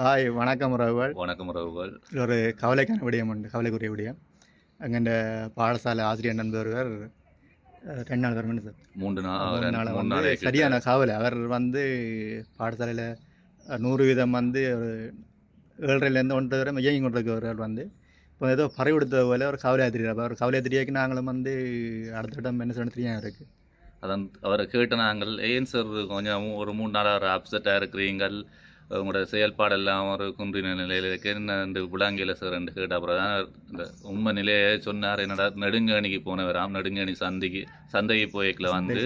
Hi வணக்கம் ரகுவல். வணக்கம் ரவுகள். இது ஒரு கவலைக்கான விடயம் உண்டு, கவலைக்குரிய விடயம். எங்கள் பாடசாலை ஆசிரியர் நண்பர் ஒருவர் 2 நாள் வரமெண்டு சார் 3 3 நாள் நாள் 3 வந்து நாளே கிட்ட. சரியான கவலை. அவர் வந்து பாடசாலையில் 100% வந்து ஒரு 7:30லேருந்து 9 வரை இயங்கி கொண்டிருக்கிறவர் வந்து இப்போ ஏதோ பறவை கொடுத்த போல ஒரு கவலையாக தெரியாது. அவர் கவலையாக தெரியாக்கி நாங்களும் வந்து அடுத்த இடம் என்ன சொல்லணும் தெரியாமல் இருக்குது. அதான் அவரை கேட்ட நாங்கள், ஏன் சார் கொஞ்சம் ஒரு 3 நாளாக அப்செட்டாக இருக்கிறீங்கள், உங்களோட செயல்பாடெல்லாம் ஒரு குன்றின நிலையில் இருக்கு, என்ன இந்த விளாங்கியில் சார் என்று கேட்ட அப்புறம் தான் இந்த உண்மை நிலையை சொன்னார். என்னடா நெடுங்கணிக்கு போனவராம், நெடுங்கணி சந்தைக்கு போய்க்கில் வந்து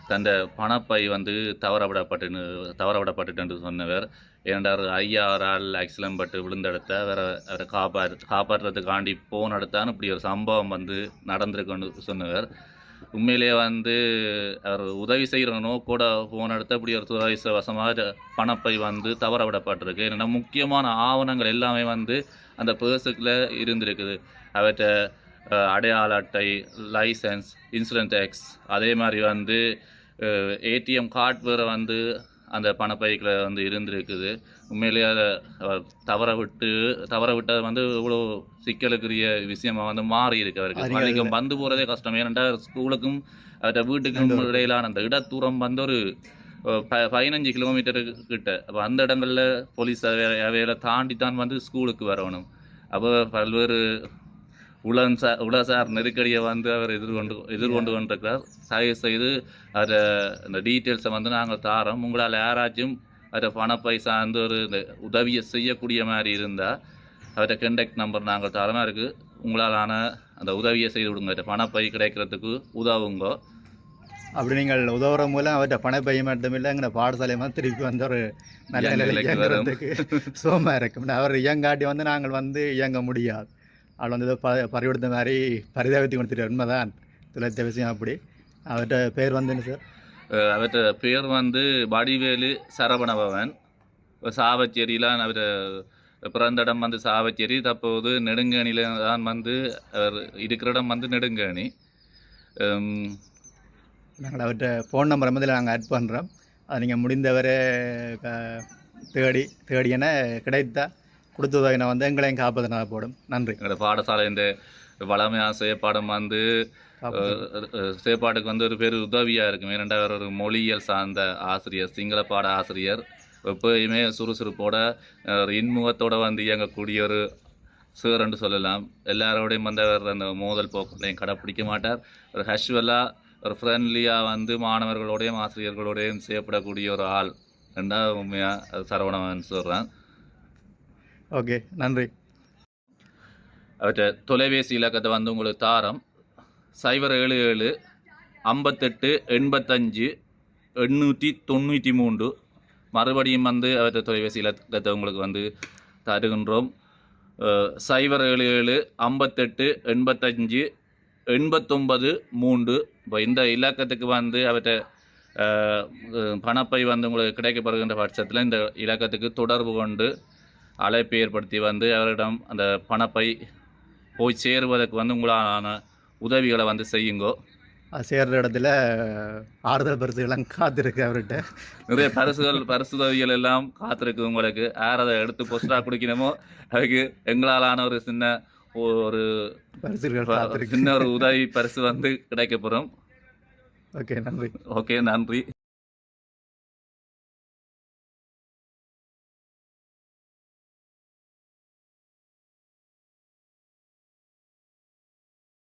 தந்த பணப்பை வந்து தவறவிடப்பட்டு சொன்னவர். ஏனென்றார் ஐயாரால் ஆக்சிடென்ட் பட்டு விழுந்தெடுத்த அவரை காப்பாற்றுறதுக்காண்டி போன எடுத்தான்னு இப்படி ஒரு சம்பவம் வந்து நடந்திருக்குன்னு சொன்னவர். உண்மையிலேயே வந்து அவர் உதவி செய்கிற நோக்கோட போன இடத்த இப்படி ஒரு துரதிர்ஷ்டவசமாக பணப்பை வந்து தவற விடப்பட்டிருக்கு. என்னென்னா முக்கியமான ஆவணங்கள் எல்லாமே வந்து அந்த பேர்ஸுக்குள்ளே இருந்திருக்குது. அவற்றை அடையாள அட்டை, லைசன்ஸ், இன்சூரன்ஸ் டேக்ஸ், அதே மாதிரி வந்து ஏடிஎம் கார்டு வேறு வந்து அந்த பணப்பைக்கில் வந்து இருந்திருக்குது. உண்மையிலேயே அதை தவற விட்டது வந்து இவ்வளோ சிக்கலுக்குரிய விஷயமா வந்து மாறி இருக்கு. அவருக்கு பள்ளிக்கும் வந்து போகிறதே கஷ்டம். ஏனென்றால் ஸ்கூலுக்கும் அவர்கிட்ட வீட்டுக்கும் இடையிலான அந்த இடத்தூரம் வந்து ஒரு 15 கிலோமீட்டரு கிட்ட. அப்போ அந்த இடங்களில் போலீஸ் அவையில தாண்டி தான் வந்து ஸ்கூலுக்கு வரணும். அப்போ பல்வேறு உளசார் நெருக்கடியை வந்து அவர் எதிர்கொண்டு கொண்டிருக்கிறார். தயவு செய்து அதை இந்த டீட்டெயில்ஸை வந்து நாங்கள் தாரோம். உங்களால் யாராச்சும் அதை பணப்பை சார்ந்து ஒரு இந்த உதவியை செய்யக்கூடிய மாதிரி இருந்தால் அவர்கிட்ட கண்டக்ட் நம்பர் நாங்கள் தரமாக இருக்குது. உங்களாலான அந்த உதவியை செய்து விடுங்க, பணப்பை கிடைக்கிறதுக்கு உதவுங்கோ. அப்படி நீங்கள் உதவுற மூலம் அவர்கிட்ட பணப்பை மட்டும் இல்லை, எங்கள் பாடசாலை மாதிரி திருப்பி வந்து ஒரு நல்ல நிலைக்கு வரதுக்கு சோமாக இருக்கும். அவர் இயங்காட்டி வந்து நாங்கள் வந்து இயங்க முடியாது. அவள் வந்து பறிவிடுத்த மாதிரி பரிதாபத்தை கொடுத்துட்டு உண்மைதான் துளைத்த விஷயம். அப்படி அவர்கிட்ட பேர் வந்து என்ன சார்? அவர்கிட்ட பேர் வந்து வடிவேலு சரவணபவன். சாவச்சேரியில் அவர் பிறந்த இடம் வந்து சாவச்சேரி. தற்போது நெடுங்கணியில் தான் வந்து அவர் இருக்கிற இடம் வந்து நெடுங்கணி. நாங்கள் அவர்கிட்ட ஃபோன் நம்பர் வந்து நாங்கள் ஆட் பண்ணுறோம். அது நீங்கள் முடிந்தவரை தேடியன கிடைத்தா கொடுத்ததை வந்து எங்களையும் காப்பதனால போடும். நன்றி. எங்களோட பாடசாலை இந்த வளமையான செயற்பாடும் வந்து செயற்பாட்டுக்கு வந்து ஒரு பேர் உதவியாக இருக்கும். ஏனென்றால் ஒரு மொழியியல் சார்ந்த ஆசிரியர், சிங்கள பாட ஆசிரியர், எப்போயுமே சுறுசுறுப்போட ஒரு இன்முகத்தோடு வந்து இயங்கக்கூடிய ஒரு சார் என்று சொல்லலாம். எல்லாரோடையும் வந்து அவர் அந்த மோதல் போக்களையும் கடைப்பிடிக்க மாட்டார். ஒரு ஹஷ்வலாக ஒரு ஃப்ரெண்ட்லியாக வந்து மாணவர்களோடையும் ஆசிரியர்களோடையும் செய்யப்படக்கூடிய ஒரு ஆள் ரெண்டாவது உண்மையாக சரவணன் சொல்கிறேன். ஓகே, நன்றி. அவற்றை தொலைபேசி இலக்கத்தை வந்து உங்களுக்கு தாரம் 077 58 85 893. மறுபடியும் வந்து அவற்றை தொலைபேசி இலக்கத்தை உங்களுக்கு வந்து தருகின்றோம். 077 58 85 89 3. இப்போ இந்த இலக்கத்துக்கு வந்து அவற்றை பணப்பை வந்து உங்களுக்கு கிடைக்கப்படுகின்ற பட்சத்தில் இந்த இலக்கத்துக்கு தொடர்பு கொண்டு அழைப்பு ஏற்படுத்தி வந்து அவரிடம் அந்த பணப்பை போய் சேருவதற்கு வந்து உங்களான உதவிகளை வந்து செய்யுங்கோ. அது சேர்கிற இடத்துல ஆறுதல் பரிசுகள்லாம் காத்திருக்கு. அவர்கிட்ட நிறைய பரிசுதவிகள் எல்லாம் காத்திருக்கு உங்களுக்கு. யார் அதை எடுத்து போஸ்டாக குடிக்கணுமோ அதுக்கு எங்களாலான ஒரு சின்ன ஒரு உதவி பரிசு வந்து கிடைக்கப்பெறும். ஓகே, நன்றி. ஓகே, நன்றி.